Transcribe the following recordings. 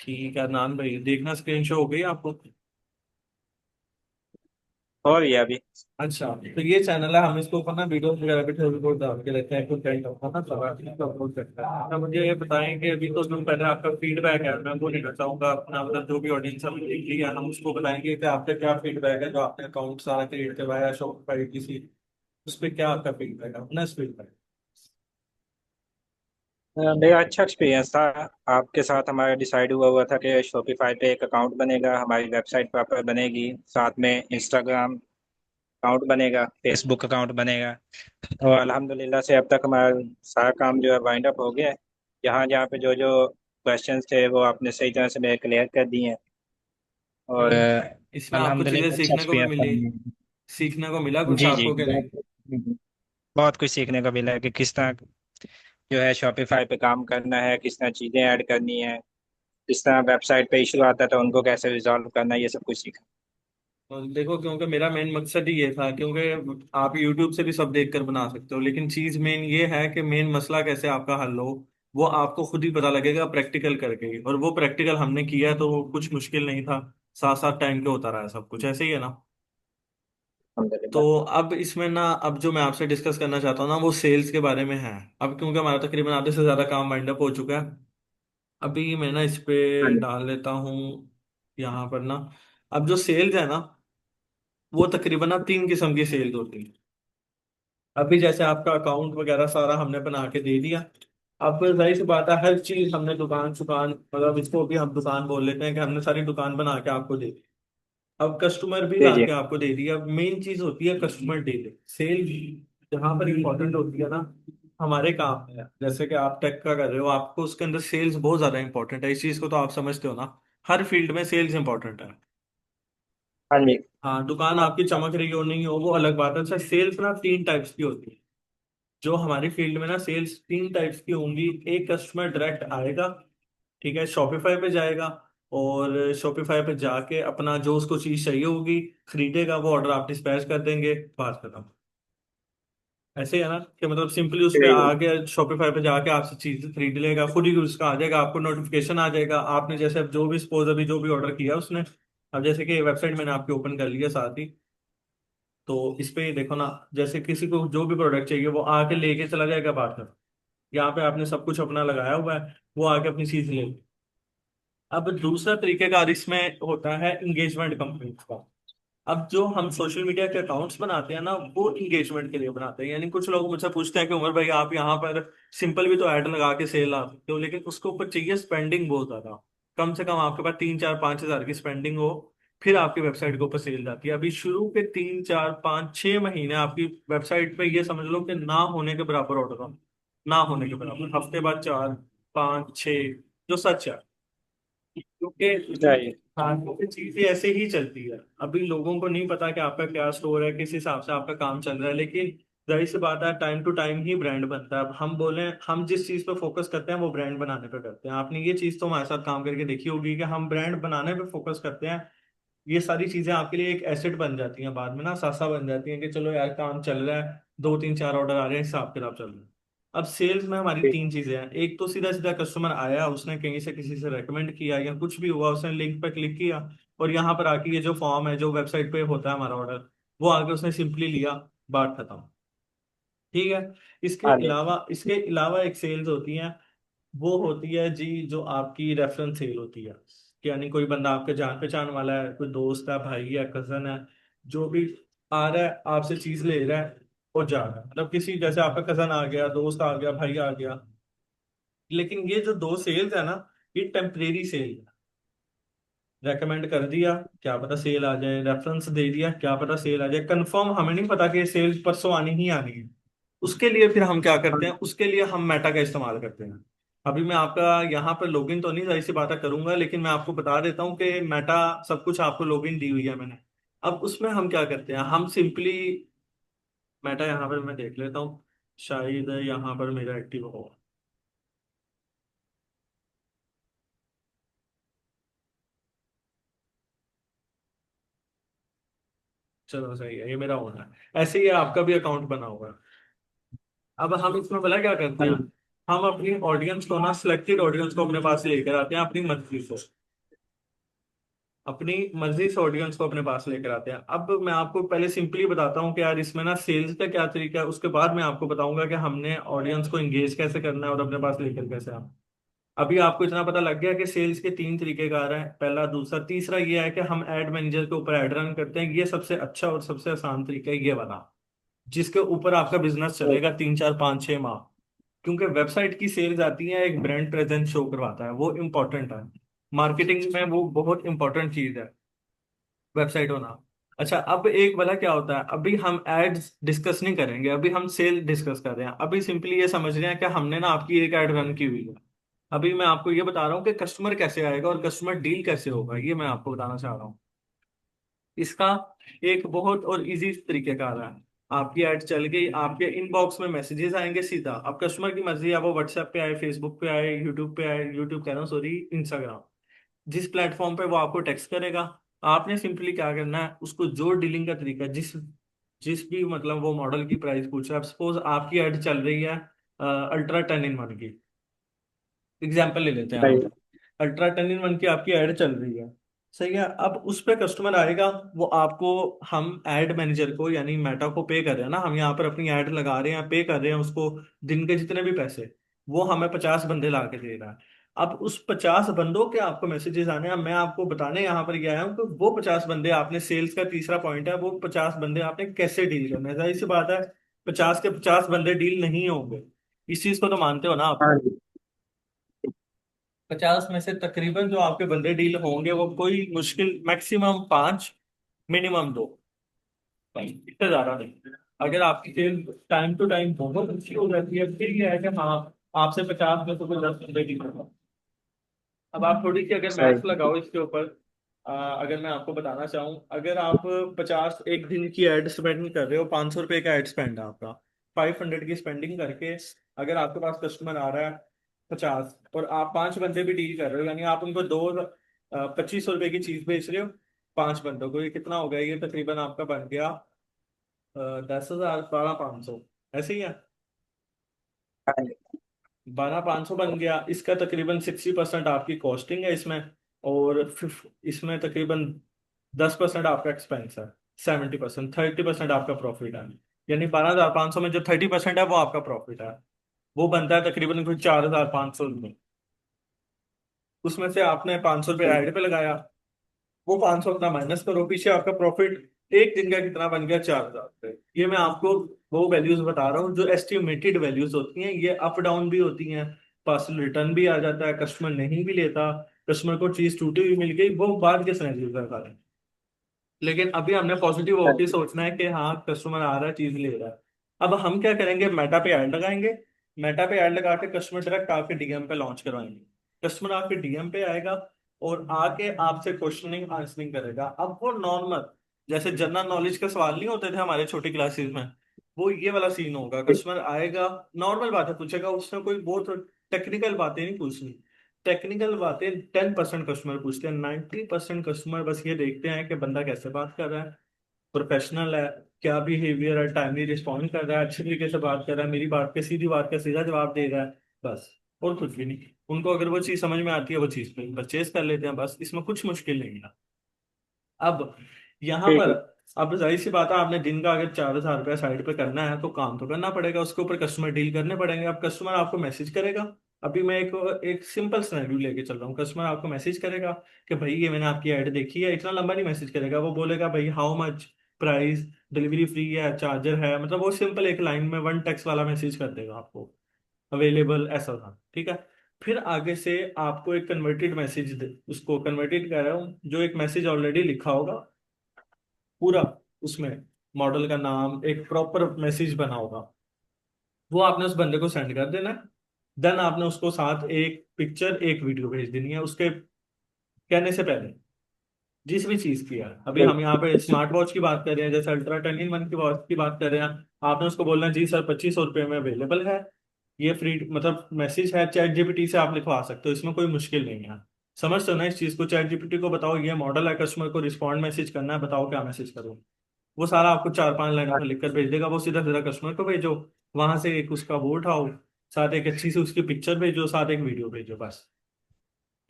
ठीक है नान भाई, देखना स्क्रीन शो हो गई आपको? और ये अभी। अच्छा, तो ये चैनल है, हम इसको ऊपर ना वीडियो वगैरह भी थोड़ी बहुत डाल के रखते हैं, कंटेंट होता है ना सारा इसको अपलोड करता है। अच्छा, मुझे ये बताएं कि अभी तो जो पहले आपका फीडबैक है मैं वो लेना चाहूंगा अपना, मतलब जो भी ऑडियंस हमने देख लिया हम उसको बताएंगे कि आपका क्या फीडबैक है, जो आपने अकाउंट सारा क्रिएट करवाया शॉपिफाई किसी, उस पर क्या आपका फीडबैक है, अपना फीडबैक। मेरा अच्छा एक्सपीरियंस था। आपके साथ हमारा डिसाइड हुआ हुआ था कि शॉपिफाई पे एक अकाउंट बनेगा, हमारी वेबसाइट प्रॉपर बनेगी, साथ में इंस्टाग्राम अकाउंट बनेगा, फेसबुक अकाउंट बनेगा। और अल्हम्दुलिल्लाह से अब तक हमारा सारा काम जो है वाइंड अप हो गया है। जहाँ जहाँ पे जो जो क्वेश्चंस थे वो आपने सही तरह से मेरे क्लियर कर दिए हैं। और मतलब इसमें आपको चीजें अल्हम्दुलिल्लाह अच्छा सीखने को भी एक्सपीरियंस था। मिली, सीखने को मिला कुछ जी जी। आपको कि नहीं? बहुत कुछ सीखने को मिला है कि किस तरह जो है शॉपिफाई पे काम करना है, किस तरह चीज़ें ऐड करनी है, किस तरह वेबसाइट पे इशू आता था उनको कैसे रिजॉल्व करना है, ये सब कुछ सीखा। और देखो, क्योंकि मेरा मेन मकसद ही ये था, क्योंकि आप YouTube से भी सब देख कर बना सकते हो, लेकिन चीज मेन ये है कि मेन मसला कैसे आपका हल हो वो आपको खुद ही पता लगेगा प्रैक्टिकल करके ही। और वो प्रैक्टिकल हमने किया तो वो कुछ मुश्किल नहीं था, साथ साथ टाइम पे होता रहा सब कुछ, ऐसे ही है ना। तो अल्हम्दुलिल्लाह। अब इसमें ना, अब जो मैं आपसे डिस्कस करना चाहता हूँ ना वो सेल्स के बारे में है। अब क्योंकि हमारा तकरीबन आधे से ज्यादा काम वाइंड अप हो चुका है, अभी मैं ना इस हाँ पे जी। डाल लेता हूँ यहाँ पर ना। अब जो सेल्स है ना, वो तकरीबन ना तीन किस्म की सेल्स होती है। अभी जैसे आपका अकाउंट वगैरह सारा हमने बना के दे दिया, अब जाहिर सी बात है हर चीज हमने दुकान शुकान, मतलब इसको भी हम दुकान बोल लेते हैं कि हमने सारी दुकान बना के आपको दे दी। अब कस्टमर भी जी ला जी। के आपको दे दिया। अब मेन चीज होती है कस्टमर डीलिंग, सेल जहाँ पर इंपॉर्टेंट होती है ना हमारे काम में। जैसे कि आप टेक का कर रहे हो, आपको उसके अंदर सेल्स बहुत ज्यादा इंपॉर्टेंट है, इस चीज को तो आप समझते हो ना। हर फील्ड में सेल्स इंपॉर्टेंट है। हाँ जी। हाँ, दुकान आपकी चमक रही हो नहीं हो वो अलग बात है। अच्छा, सेल्स ना तीन टाइप्स की होती है। जो हमारी फील्ड में ना सेल्स तीन टाइप्स की होंगी। एक कस्टमर डायरेक्ट आएगा, ठीक है, शॉपिफाई पे जाएगा, और शॉपिफाई पे जाके अपना जो उसको चीज चाहिए होगी खरीदेगा, वो ऑर्डर आप डिस्पैच कर देंगे, बात खत्म। ऐसे ही है ना, कि मतलब सिंपली उस पे जी आके शॉपिफाई पे जाके आपसे चीज खरीद लेगा, खुद ही उसका आ जाएगा, आपको नोटिफिकेशन आ जाएगा। आपने जैसे अब जो भी सपोज अभी जो भी ऑर्डर किया उसने, अब जैसे कि वेबसाइट मैंने आपकी ओपन कर लिया साथ ही, तो इस पे देखो ना, जैसे किसी को जो भी प्रोडक्ट चाहिए वो आके लेके चला जाएगा, बात खत्म। यहाँ पे आपने सब कुछ अपना लगाया हुआ है, वो आके अपनी चीज ले। अब दूसरा तरीकेकार इसमें होता है इंगेजमेंट कंपनी का। अब जो हम सोशल मीडिया के अकाउंट्स बनाते हैं ना, वो इंगेजमेंट के लिए बनाते हैं। यानी कुछ लोग मुझसे पूछते हैं कि उमर भाई आप यहाँ पर सिंपल भी तो ऐड लगा के सेल आ सकते हो, लेकिन उसके ऊपर चाहिए स्पेंडिंग बहुत ज्यादा। कम से कम आपके पास 3 4 5 हज़ार की स्पेंडिंग हो, फिर आपकी वेबसाइट के ऊपर सेल जाती है। अभी शुरू के 3 4 5 6 महीने आपकी वेबसाइट पे ये समझ लो कि ना होने के बराबर ऑर्डर हो, ना होने के बराबर, हफ्ते बाद 4 5 6, जो सच है। क्योंकि जी। हाँ, क्योंकि चीजें ऐसे ही चलती है। अभी लोगों को नहीं पता कि आपका क्या स्टोर है, किस हिसाब से आपका काम चल रहा है, लेकिन जाहिर सी बात है टाइम टू टाइम ही ब्रांड बनता है। अब हम बोले, हम जिस चीज पे फोकस करते हैं वो ब्रांड बनाने पे करते हैं। आपने ये चीज तो हमारे साथ काम करके देखी होगी कि हम ब्रांड बनाने पे फोकस करते हैं। ये सारी चीजें आपके लिए एक एसेट बन जाती हैं, बाद में ना सासा बन जाती हैं कि चलो यार काम चल रहा है, 2 3 4 ऑर्डर आ रहे हैं, हिसाब किताब चल रहा है। अब सेल्स में हमारी जी तीन चीजें हैं। एक तो सीधा सीधा कस्टमर आया, उसने कहीं से किसी से रेकमेंड किया या कुछ भी हुआ, उसने लिंक पर क्लिक किया और यहाँ पर आके ये जो फॉर्म है जो वेबसाइट पे होता है हमारा ऑर्डर, वो आके उसने सिंपली लिया, बात खत्म। ठीक है। हाँ जी। इसके अलावा एक सेल्स होती है, वो होती है जी जो आपकी रेफरेंस सेल होती है। कि यानी कोई बंदा आपके जान पहचान वाला है, कोई दोस्त है, भाई है, कजन है, जो भी आ रहा है आपसे चीज ले रहा है और जा रहा है, मतलब किसी जैसे आपका कजन आ गया, दोस्त आ गया, भाई आ गया। लेकिन ये जो दो सेल्स है ना, ये टेम्परेरी सेल है। रेकमेंड कर दिया, क्या पता सेल आ जाए, रेफरेंस दे दिया, क्या पता सेल आ जाए, कंफर्म हमें नहीं पता कि सेल परसों आनी ही आनी है। उसके लिए फिर हम क्या करते हैं, उसके लिए हम मेटा का इस्तेमाल करते हैं। अभी मैं आपका यहाँ पर लॉगिन तो नहीं जाहिर सी बात है करूंगा, लेकिन मैं आपको बता देता हूँ कि मेटा सब कुछ आपको लॉगिन दी हुई है मैंने। अब उसमें हम क्या करते हैं, हम सिंपली मेटा यहाँ पर मैं देख लेता हूँ, शायद यहाँ पर मेरा एक्टिव हो। चलो सही है, ये मेरा होना है, ऐसे ही आपका भी अकाउंट बना हुआ है। अब हम इसमें भला क्या करते हाँ हैं, जी। हम अपनी ऑडियंस को ना, सिलेक्टेड ऑडियंस को अपने पास लेकर आते हैं अपनी मर्जी से। अपनी मर्जी से ऑडियंस को अपने पास लेकर आते हैं। अब मैं आपको पहले सिंपली बताता हूँ कि यार इसमें ना सेल्स का क्या तरीका है, उसके बाद मैं आपको बताऊंगा कि हमने ऑडियंस को एंगेज कैसे करना है और अपने पास लेकर कैसे आना। अभी आपको इतना पता लग गया कि सेल्स के तीन तरीके कार हैं, पहला, दूसरा, तीसरा ये है कि हम एड मैनेजर के ऊपर एड रन करते हैं। ये सबसे अच्छा और सबसे आसान तरीका है ये वाला, जिसके ऊपर आपका बिजनेस चलेगा 3 4 5 6 माह। क्योंकि वेबसाइट की सेल्स आती है, एक ब्रांड प्रेजेंस शो करवाता है, वो इंपॉर्टेंट है। मार्केटिंग में वो बहुत इंपॉर्टेंट चीज है, वेबसाइट होना। अच्छा, अब एक वाला क्या होता है, अभी हम एड्स डिस्कस नहीं करेंगे, अभी हम सेल डिस्कस कर रहे हैं। अभी सिंपली ये समझ रहे हैं कि हमने ना आपकी एक एड रन की हुई है। अभी मैं आपको ये बता रहा हूँ कि कस्टमर कैसे आएगा और कस्टमर डील कैसे होगा, ये मैं आपको बताना चाह रहा हूँ। इसका एक बहुत और इजी तरीके का आ रहा है। आपकी ऐड चल गई, आपके इनबॉक्स में मैसेजेस आएंगे सीधा। अब कस्टमर की मर्जी है, वो व्हाट्सएप पे आए, फेसबुक पे आए, यूट्यूब पे आए, यूट्यूब कह रहा हूँ सॉरी, इंस्टाग्राम, जिस प्लेटफॉर्म पे वो आपको टेक्स्ट करेगा। आपने सिंपली क्या करना है, उसको जो डीलिंग का तरीका, जिस जिस भी मतलब वो मॉडल की प्राइस पूछ रहा है। अब सपोज आपकी ऐड चल रही है अल्ट्रा 10 in 1 की, एग्जाम्पल ले लेते हैं सही। आप। अल्ट्रा 10 in 1 की आपकी ऐड चल रही है, सही है। अब उस पे कस्टमर आएगा, वो आपको, हम एड मैनेजर को यानी मेटा को पे कर रहे हैं ना, हम यहाँ पर अपनी ऐड लगा रहे हैं, पे कर रहे हैं उसको, दिन के जितने भी पैसे, वो हमें 50 बंदे ला के दे रहा है। अब उस 50 बंदों के आपको मैसेजेस आने हैं। मैं आपको बताने यहाँ पर गया हूँ कि वो 50 बंदे आपने, सेल्स का तीसरा पॉइंट है, वो 50 बंदे आपने कैसे डील करने हैं। जाहिर सी बात है, 50 के 50 बंदे डील नहीं होंगे, इस चीज को तो मानते हो ना आप। हाँ जी। 50 में से तकरीबन जो आपके बंदे डील होंगे वो कोई मुश्किल मैक्सिमम 5, मिनिमम 2, भाई इतना ज्यादा नहीं। अगर आपकी सेल टाइम टू टाइम बहुत अच्छी हो जाती है, फिर ये है कि हाँ, आपसे 50 में से कोई 10 बंदे डील होगा। अब आप थोड़ी सी अगर सही। मैथ्स लगाओ इसके ऊपर, अगर मैं आपको बताना चाहूँ, अगर आप 50 एक दिन की एड स्पेंड कर रहे हो, 500 रुपये का एड स्पेंड है आपका, 500 की स्पेंडिंग करके अगर आपके पास कस्टमर आ रहा है 50, और आप 5 बंदे भी डील कर रहे हो, यानी आप उनको दो 2500 रुपये की चीज बेच रहे हो 5 बंदों को, ये कितना हो गया, ये तकरीबन आपका बन गया 10,000, 12,500, ऐसे ही है। हाँ जी। 12,500 बन गया, इसका तकरीबन 60% आपकी कॉस्टिंग है इसमें, और इसमें तकरीबन 10% आपका एक्सपेंस है, 70%, 30% आपका प्रॉफिट है। यानी 12,500 में जो 30% है वो आपका प्रॉफिट है, वो बनता है तकरीबन कुछ 4,500 रुपये। उसमें से आपने 500 रुपये सही। राइड पे लगाया, वो 500 अपना माइनस करो, पीछे आपका प्रॉफिट एक दिन का कितना बन गया, 4,000 रुपये। ये मैं आपको वो वैल्यूज बता रहा हूँ जो एस्टिमेटेड वैल्यूज होती हैं, ये अप डाउन भी होती हैं, पार्सल रिटर्न भी आ जाता है, कस्टमर नहीं भी लेता, कस्टमर को चीज टूटी हुई मिल गई, वो बाद के सिनेरियो का कारण है। लेकिन अभी हमने पॉजिटिव होकर सही। सोचना है कि हाँ कस्टमर आ रहा है, चीज ले रहा है। अब हम क्या करेंगे, मेटा पे ऐड लगाएंगे। मेटा पे ऐड लगा के कस्टमर डायरेक्ट आपके डीएम पे लॉन्च करवाएंगे। कस्टमर आपके डीएम पे आएगा और आके आपसे क्वेश्चनिंग आंसरिंग करेगा। अब वो नॉर्मल, जैसे जनरल नॉलेज का सवाल नहीं होते थे हमारे छोटी क्लासेस में, वो ये वाला सीन होगा। कस्टमर आएगा, नॉर्मल बातें पूछेगा, उसने कोई बहुत टेक्निकल बातें नहीं पूछनी। टेक्निकल बातें 10% कस्टमर पूछते हैं, 90% कस्टमर बस ये देखते हैं कि बंदा कैसे बात कर रहा है, प्रोफेशनल है, क्या बिहेवियर है, टाइमली रिस्पॉन्ड कर रहा है, अच्छे तरीके से बात कर रहा है, मेरी बात पे सीधी बात का सीधा जवाब दे रहा है, बस। और कुछ भी नहीं। उनको अगर वो चीज़ समझ में आती है, वो चीज़ पे परचेज कर लेते हैं, बस। इसमें कुछ मुश्किल नहीं है। अब यहाँ ठीक पर, है। अब जाहिर सी बात है, आपने दिन का अगर 4,000 रुपया साइड पे करना है तो काम तो करना पड़ेगा, उसके ऊपर कस्टमर डील करने पड़ेंगे। अब कस्टमर आपको मैसेज करेगा। अभी मैं एक एक सिंपल सिनेरियो लेके चल रहा हूँ। कस्टमर आपको मैसेज करेगा कि भाई ये मैंने आपकी ऐड देखी है, इतना लंबा नहीं मैसेज करेगा, वो बोलेगा भाई how much, price, delivery free है, चार्जर है, मतलब वो सिंपल एक लाइन में वन टेक्स्ट वाला मैसेज कर देगा आपको, अवेलेबल, ऐसा था, ठीक है। फिर आगे से आपको एक कन्वर्टेड मैसेज दे, उसको कन्वर्टेड कर रहा हूँ, जो एक मैसेज ऑलरेडी लिखा होगा पूरा, उसमें मॉडल का नाम, एक प्रॉपर मैसेज बना होगा, वो आपने उस बंदे को सेंड कर देना है। देन आपने उसको साथ एक पिक्चर, एक वीडियो भेज देनी है उसके कहने से पहले, जिस भी चीज की है। अभी ठीक। हम यहाँ पे स्मार्ट वॉच की बात कर रहे हैं, जैसे अल्ट्रा 10 in 1 की वॉच की बात कर रहे हैं, आपने उसको बोलना है जी सर 2,500 रुपये में अवेलेबल है, ये फ्री, मतलब मैसेज है, चैट जीपीटी से आप लिखवा सकते हो, इसमें कोई मुश्किल नहीं है। समझते हो ना इस चीज को, चैट जीपीटी को बताओ ये मॉडल है, कस्टमर को रिस्पॉन्ड मैसेज करना है, बताओ क्या मैसेज करूँ, वो सारा आपको 4 5 लाइनों हाँ। में लिखकर भेज देगा। वो सीधा सीधा कस्टमर को भेजो, वहां से एक उसका वो उठाओ, साथ एक अच्छी सी उसकी पिक्चर भेजो, साथ एक वीडियो भेजो, बस।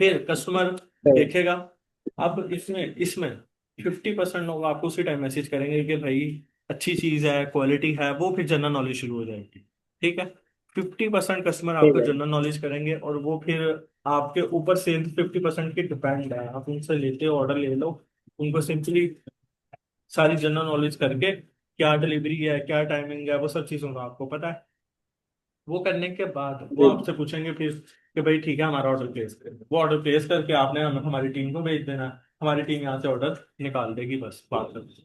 फिर कस्टमर सही। देखेगा, अब इसमें इसमें 50% लोग आपको उसी टाइम मैसेज करेंगे कि भाई अच्छी चीज है, क्वालिटी है, वो फिर जनरल नॉलेज शुरू हो जाएगी। ठीक है। 50% कस्टमर ठीक आपको है। जनरल नॉलेज करेंगे, और वो फिर आपके ऊपर से 50% की डिपेंड है, आप उनसे लेते हो, ऑर्डर ले लो, उनको सिंपली सारी जनरल नॉलेज करके क्या डिलीवरी है, क्या टाइमिंग है, वो सब चीज़ों का आपको पता है। वो करने के बाद वो जी। आपसे पूछेंगे फिर कि भाई ठीक है हमारा ऑर्डर प्लेस करें, वो ऑर्डर प्लेस करके आपने हमारी टीम को भेज देना, हमारी टीम यहाँ से ऑर्डर निकाल देगी, बस बात खत्म।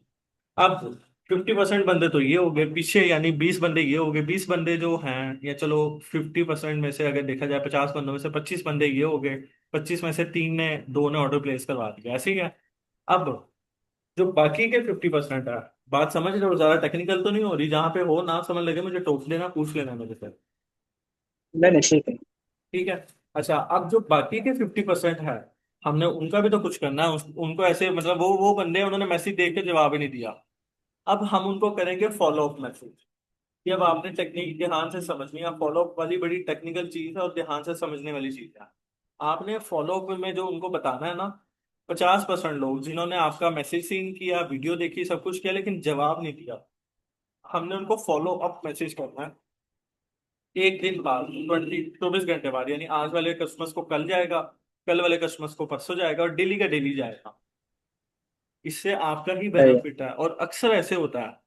अब 50% बंदे तो ये हो गए पीछे, यानी 20 बंदे ये हो गए, 20 बंदे जो हैं, या चलो 50% में से अगर देखा जाए 50 बंदों में से 25 बंदे ये हो गए, 25 में से तीन ने दो ने ऑर्डर प्लेस करवा दिया, ऐसे ही है। अब जो बाकी के 50% है, बात समझ रहे हो, ज्यादा टेक्निकल तो नहीं हो रही, जहां पे हो ना समझ लगे मुझे टोक लेना, पूछ लेना मेरे से। नहीं नहीं, ठीक है। ठीक है। अच्छा, अब जो बाकी के 50% है, हमने उनका भी तो कुछ करना है, उनको ऐसे मतलब वो बंदे हैं, उन्होंने मैसेज देख के जवाब ही नहीं दिया। अब हम उनको करेंगे फॉलो अप मैसेज। ये अब आपने टेक्निक ध्यान से समझनी है, फॉलो अप वाली बड़ी टेक्निकल चीज है और ध्यान से समझने वाली चीज है। आपने फॉलो अप में जो उनको बताना है ना, 50% लोग जिन्होंने आपका मैसेज सीन किया, वीडियो देखी, सब कुछ किया, लेकिन जवाब नहीं दिया, हमने उनको फॉलो अप मैसेज करना है। एक दिन बाद, 24 घंटे बाद, यानी आज वाले कस्टमर्स को कल जाएगा, कल वाले कस्टमर्स को परसों जाएगा, और डेली का डेली जाएगा। इससे आपका ही सही है। बेनिफिट है, और अक्सर ऐसे होता है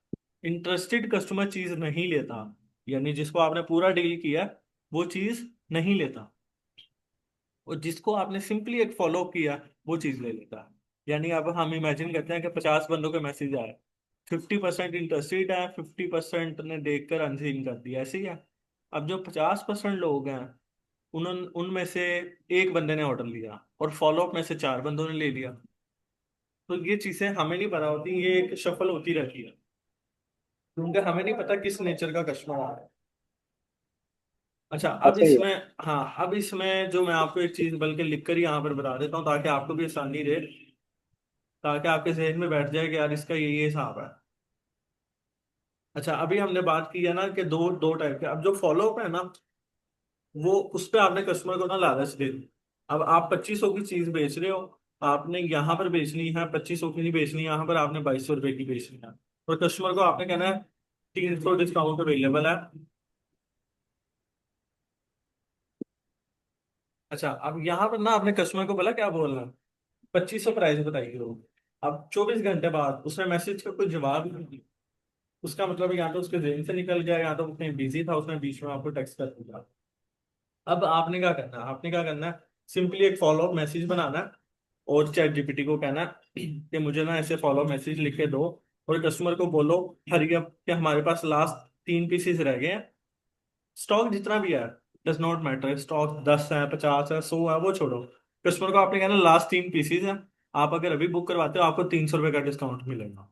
इंटरेस्टेड कस्टमर चीज नहीं लेता, यानी जिसको आपने पूरा डील किया वो चीज नहीं लेता, और जिसको आपने सिंपली एक फॉलो किया वो चीज ले लेता है। यानी अब हम इमेजिन करते हैं कि 50 बंदों के मैसेज आए, 50% इंटरेस्टेड है, 50% ने देखकर अनसीन कर दिया, ऐसे ही है। अब जो 50% लोग हैं, उनमें से एक बंदे ने ऑर्डर लिया, और फॉलोअप में से 4 बंदों ने ले लिया, तो ये चीजें हमें नहीं पता होती, ये एक शफल होती रहती है, क्योंकि हमें नहीं पता किस नेचर का कस्टमर आ रहा है। अच्छा, अब सही है। इसमें, हाँ, अब इसमें जो मैं आपको एक चीज बल्कि लिख कर यहाँ पर बता देता हूँ, ताकि आपको भी आसानी रहे, ताकि आपके जहन में बैठ जाए कि यार इसका ये हिसाब है। अच्छा, अभी हमने बात की है ना कि दो दो टाइप के, अब जो फॉलोअप है ना, वो उस पे आपने कस्टमर को ना लालच दे दी। अब आप 2500 की चीज बेच रहे हो, आपने यहाँ पर बेचनी है 2500 की नहीं बेचनी, यहाँ पर आपने 2200 रुपए की बेचनी है, और कस्टमर को आपने कहना है 300 डिस्काउंट अवेलेबल है। अच्छा, अब यहाँ पर ना आपने कस्टमर को बोला क्या बोलना है, 2500 प्राइस बताइए वो। अब 24 घंटे बाद उसने मैसेज का कोई जवाब ही नहीं दिया, उसका मतलब या तो उसके जेब से निकल गया, या तो वो कहीं बिजी था, उसने बीच में आपको टेक्स्ट कर दिया। अब आपने क्या करना है, आपने क्या करना है, सिंपली एक फॉलो अप मैसेज बनाना है, और चैट जीपीटी को कहना है कि मुझे ना ऐसे फॉलो मैसेज लिख के दो, और कस्टमर को बोलो हरी अप कि हमारे पास लास्ट 3 पीसेस रह गए हैं, स्टॉक जितना भी है डज नॉट मैटर, स्टॉक 10 है, 50 है, 100 है, वो छोड़ो। कस्टमर को आपने कहना लास्ट 3 पीसेस हैं, आप अगर अभी बुक करवाते हो आपको 300 रुपये का डिस्काउंट मिलेगा।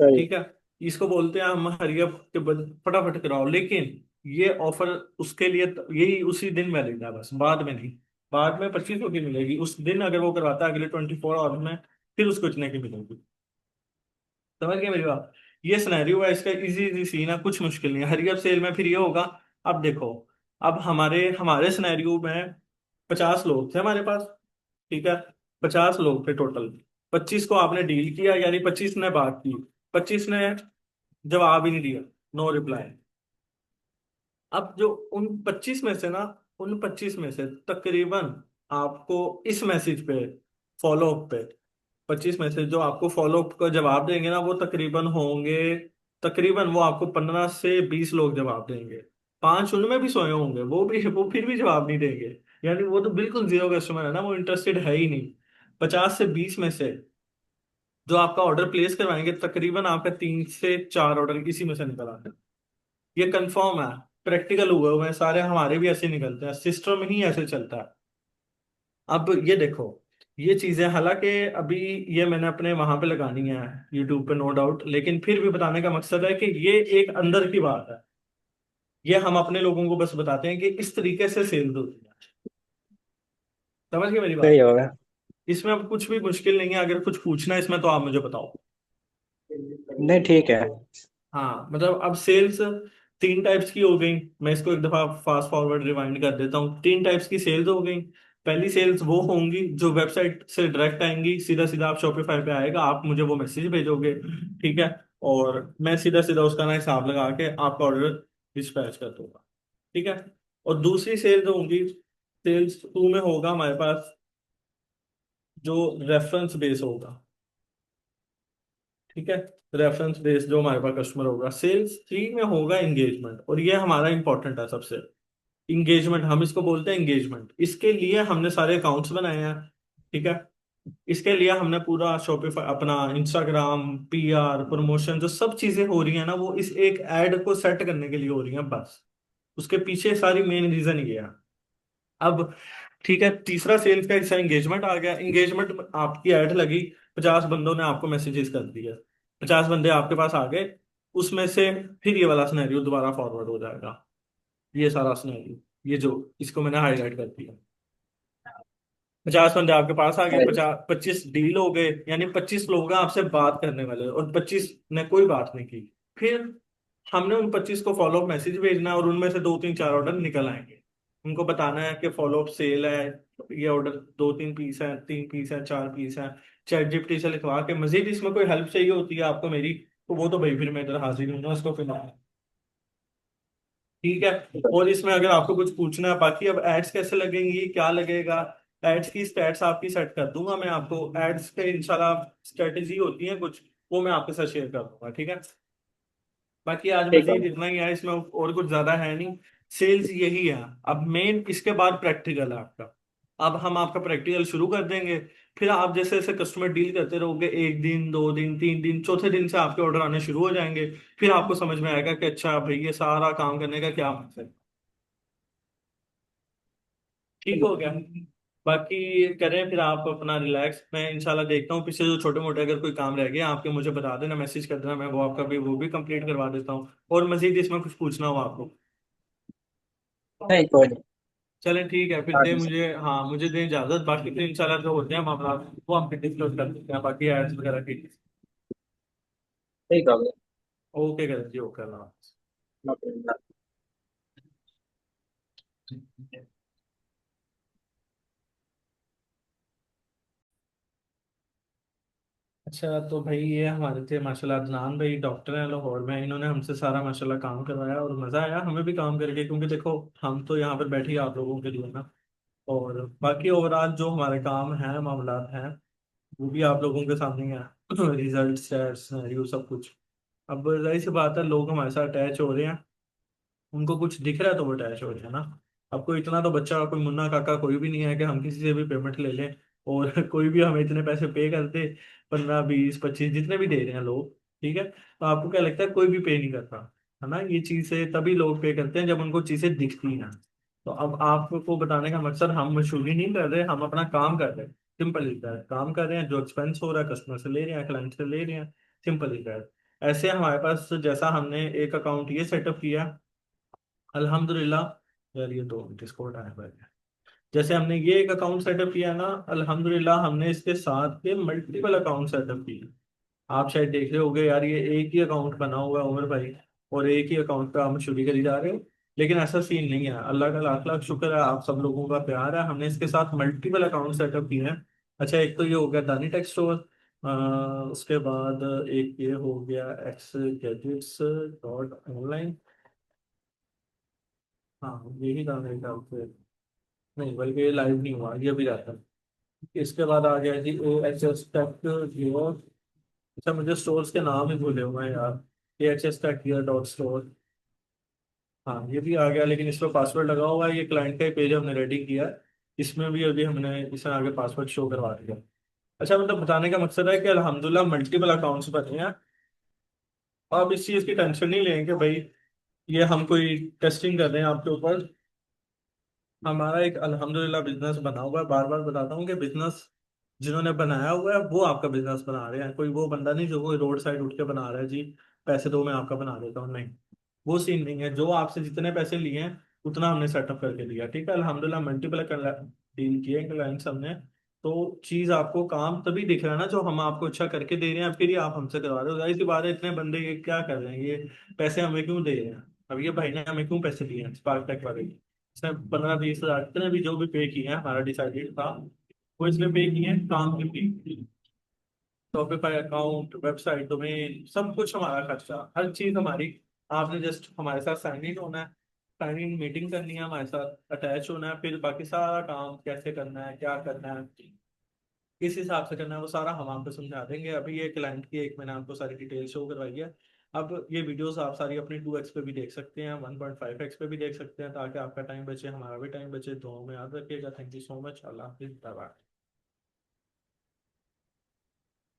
सही है। ठीक है। इसको बोलते हैं हम हरी अप के फटाफट कराओ, लेकिन ये ऑफर उसके लिए यही उसी दिन वैलिड है, बस बाद में नहीं। बाद में 2500 की मिलेगी, उस दिन अगर वो करवाता है अगले 24 आवर में, फिर उसको इतने की मिलेगी। समझ गए मेरी बात। ये सिनेरियो है, इसका इजी इजी सीन है, कुछ मुश्किल नहीं है। हरी अप सेल में फिर ये होगा, अब देखो, अब हमारे हमारे सिनेरियो में 50 लोग थे हमारे पास। ठीक है। 50 लोग थे टोटल, 25 को आपने डील किया, यानी 25 ने बात की, 25 ने जवाब ही नहीं दिया, नो रिप्लाई। अब जो उन 25 में से ना, उन 25 में से तकरीबन आपको इस मैसेज पे, फॉलो अप पे, 25 में से जो आपको फॉलो अप का जवाब देंगे ना, वो तकरीबन होंगे, तकरीबन वो आपको 15 से 20 लोग जवाब देंगे। 5 उनमें भी सोए होंगे, वो फिर भी जवाब नहीं देंगे, यानी वो तो बिल्कुल जीरो कस्टमर है ना, वो इंटरेस्टेड है ही नहीं। 50 से 20 में से जो आपका ऑर्डर प्लेस करवाएंगे, तकरीबन आपका 3 से 4 ऑर्डर इसी में से निकल आते हैं। ये कंफर्म है, प्रैक्टिकल हुए हुए हैं सारे, हमारे भी ऐसे निकलते हैं, सिस्टम ही ऐसे चलता है। अब ये देखो, ये चीजें हालांकि अभी ये मैंने अपने वहां पे लगानी है, यूट्यूब पे, नो डाउट, लेकिन फिर भी बताने का मकसद है कि ये एक अंदर की बात है, ये हम अपने लोगों को बस बताते हैं कि इस तरीके से सेल्स होती है। समझ गए मेरी सही बात। होगा। इसमें अब कुछ भी मुश्किल नहीं है, अगर कुछ पूछना है इसमें तो आप मुझे बताओ। नहीं, ठीक है। हाँ, मतलब अब सेल्स 3 टाइप्स की हो गई, मैं इसको एक दफा फास्ट फॉरवर्ड रिवाइंड कर देता हूँ, 3 टाइप्स की सेल्स हो गई। पहली सेल्स वो होंगी जो वेबसाइट से डायरेक्ट आएंगी, सीधा सीधा आप शॉपिफाई पे आएगा, आप मुझे वो मैसेज भेजोगे, ठीक है, और मैं सीधा सीधा उसका ना हिसाब लगा के आपका ऑर्डर डिस्पैच कर दूंगा, ठीक है। और दूसरी सेल जो होंगी, सेल्स टू में होगा हमारे पास जो रेफरेंस बेस होगा, ठीक है, रेफरेंस बेस जो हमारे पास कस्टमर होगा। सेल्स थ्री में होगा एंगेजमेंट, और ये हमारा इंपॉर्टेंट है सबसे। इंगेजमेंट हम इसको बोलते हैं एंगेजमेंट, इसके लिए हमने सारे अकाउंट्स बनाए हैं, ठीक है। इसके लिए हमने पूरा शॉपिफाई अपना इंस्टाग्राम, पीआर, प्रमोशन, जो सब चीजें हो रही है ना, वो इस एक ऐड को सेट करने के लिए हो रही है बस। उसके पीछे सारी मेन रीजन ये है। अब ठीक है, तीसरा सेल्स का हिस्सा एंगेजमेंट आ गया। एंगेजमेंट में आपकी ऐड लगी, 50 बंदों ने आपको मैसेजेस कर दिया, 50 बंदे आपके पास आ गए, उसमें से फिर ये वाला सिनेरियो दोबारा फॉरवर्ड हो जाएगा, ये सारा सिनेरियो, ये जो इसको मैंने हाईलाइट कर दिया। 50 बंदे आपके पास आ गए, है। 25 डील हो गए, यानी 25 लोग हैं आपसे बात करने वाले, और 25 ने कोई बात नहीं की। फिर हमने उन 25 को फॉलोअप मैसेज भेजना है, और उनमें से दो तीन चार ऑर्डर निकल आएंगे। उनको बताना है कि फॉलोअप सेल है, ये ऑर्डर दो तीन पीस है, तीन पीस है, चार पीस है। चैट जीपीटी से लिखवा के, मजीद इसमें कोई हेल्प चाहिए होती है आपको मेरी, तो वो तो भाई फिर मैं इधर हाजिर हूँ ना उसको फिर, ठीक है। और इसमें अगर आपको कुछ पूछना है बाकी, अब एड्स कैसे लगेंगी, क्या लगेगा, एड्स की स्टैट्स आपकी सेट कर दूंगा मैं आपको। एड्स के इंशाल्लाह स्ट्रेटेजी होती है कुछ, वो मैं आपके साथ शेयर कर दूंगा, ठीक है। बाकी आज ठीक है। मजीद इतना ही है, इसमें और कुछ ज्यादा है नहीं। सेल्स यही है। अब मेन इसके बाद प्रैक्टिकल है आपका। अब हम आपका प्रैक्टिकल शुरू कर देंगे। फिर आप जैसे जैसे कस्टमर डील करते रहोगे, एक दिन, दो दिन, तीन दिन, चौथे दिन से आपके ऑर्डर आने शुरू हो जाएंगे। फिर आपको समझ में आएगा कि अच्छा भाई ये सारा काम करने का क्या मकसद है। ठीक हो गया। बाकी करें फिर आप अपना रिलैक्स, मैं इंशाल्लाह देखता हूँ पीछे जो छोटे मोटे अगर कोई काम रह गया आपके मुझे बता देना, मैसेज कर देना, मैं वो आपका भी वो भी कंप्लीट करवा देता हूँ। और मजीद इसमें कुछ पूछना हो आपको। नहीं, कोई नहीं। चलें ठीक है, फिर दे मुझे, हाँ मुझे दें इजाजत। बाकी फिर इंशाल्लाह जो होते हैं मामला वो हम फिर डिस्कस कर सकते हैं, बाकी एड्स वगैरह की। ठीक हो गया। ओके करें जी, ओके, अल्लाह हाफ़िज़। ओके। अच्छा तो भाई ये हमारे थे माशाल्लाह अदनान भाई, डॉक्टर हैं लाहौर में, इन्होंने हमसे सारा माशाल्लाह काम करवाया, और मज़ा आया हमें भी काम करके, क्योंकि देखो हम तो यहाँ पर बैठे ही आप लोगों के लिए ना। और बाकी ओवरऑल जो हमारे काम हैं, मामला हैं, वो भी आप लोगों के सामने ही है। रिजल्ट, स्टैट्स, सिनेरियो, सब कुछ। अब जाहिर सी बात है, लोग हमारे साथ अटैच हो रहे हैं, उनको कुछ दिख रहा है तो वो अटैच हो रहे हैं ना। अब कोई इतना तो बच्चा, कोई मुन्ना काका कोई भी नहीं है कि हम किसी से भी पेमेंट ले लें और कोई भी हमें इतने पैसे पे कर दे, 15, 20, 25 जितने भी दे रहे हैं लोग, ठीक है। तो आपको क्या लगता है, कोई भी पे नहीं करता, है ना। ये चीज़ें तभी लोग पे करते हैं जब उनको चीज़ें दिखती हैं। तो अब आपको बताने का मकसद, हम मशहूरी नहीं कर रहे, हम अपना काम कर रहे हैं। सिंपल इज दैट, काम कर रहे हैं, जो एक्सपेंस हो रहा है कस्टमर से ले रहे हैं, क्लाइंट से ले रहे हैं, सिंपल इज दैट। ऐसे हमारे पास जैसा हमने एक अकाउंट ये सेटअप किया, अल्हम्दुलिल्लाह। यार ये 2 मिनट डिस्कॉर्ड आने पर, जैसे हमने ये एक अकाउंट सेटअप किया ना, अल्हम्दुलिल्लाह हमने इसके साथ के मल्टीपल अकाउंट सेटअप किए। आप शायद देख रहे होगे यार, ये एक ही अकाउंट बना हुआ है उमर भाई, और एक ही अकाउंट पे आप मशहूरी करी जा रहे हो। लेकिन ऐसा सीन नहीं है, अल्लाह का लाख लाख शुक्र है, आप सब लोगों का प्यार है, हमने इसके साथ मल्टीपल अकाउंट सेटअप किए हैं। अच्छा एक तो ये हो गया दानी टेक स्टोर, उसके बाद एक ये हो गया एक्स गैजेट्स डॉट ऑनलाइन। हाँ यही था मेरे ख्याल से, नहीं बल्कि ये लाइव नहीं हुआ, ये भी रहता है। इसके बाद आ गया G O H S tech gear. अच्छा मुझे स्टोर्स के नाम ही भूले हुए हैं यार। A H S tech gear dot store, हाँ ये भी आ गया, लेकिन इस पर पासवर्ड लगा हुआ है, ये क्लाइंट का ही पेज हमने रेडी किया है। इसमें भी अभी हमने इसमें आगे पासवर्ड शो करवा दिया। अच्छा मतलब बताने का मकसद है कि अल्हम्दुलिल्लाह मल्टीपल अकाउंट्स बने हैं। आप इस चीज़ की टेंशन नहीं लेंगे भाई, ये हम कोई टेस्टिंग कर रहे हैं आपके ऊपर। हमारा एक अल्हम्दुलिल्लाह बिजनेस बना हुआ है, बार बार बताता हूँ कि बिजनेस जिन्होंने बनाया हुआ है वो आपका बिजनेस बना रहे हैं, कोई वो बंदा नहीं जो कोई रोड साइड उठ के बना रहा है जी, पैसे दो मैं आपका बना देता हूँ, नहीं। वो सीन नहीं है, जो आपसे जितने पैसे लिए हैं उतना हमने सेटअप करके दिया, ठीक है। अल्हम्दुलिल्लाह मल्टीपल डील किए क्लाइंट्स हमने। तो चीज आपको काम तभी दिख रहा है ना, जो हम आपको अच्छा करके दे रहे हैं, फिर ये आप हमसे करवा रहे हो, जाहिर सी बात है, इतने बंदे ये क्या कर रहे हैं, ये पैसे हमें क्यों दे रहे हैं। अब ये भाई ने हमें क्यों पैसे दिए हैं स्पार्क टेक वाले, इसमें 15-20 हज़ार जितने भी जो भी पे किए हैं, हमारा डिसाइडेड था वो इसमें पे किए हैं काम के लिए। शॉपिफाई अकाउंट, वेबसाइट, डोमेन, सब कुछ हमारा खर्चा, हर चीज हमारी। आपने जस्ट हमारे साथ साइन इन होना है, साइन इन मीटिंग करनी है, हमारे साथ अटैच होना है, फिर बाकी सारा काम कैसे करना है, क्या करना है, किस हिसाब से करना है, वो सारा हम आपको समझा देंगे। अभी ये क्लाइंट की एक मैंने आपको सारी डिटेल शो करवाई है। अब ये वीडियोस आप सारी अपनी 2x पे भी देख सकते हैं, 1.5x पे भी देख सकते हैं, ताकि आपका टाइम बचे, हमारा भी टाइम बचे। दोनों में याद रखिएगा। Thank you so much. Allah हाफिज़। Bye bye.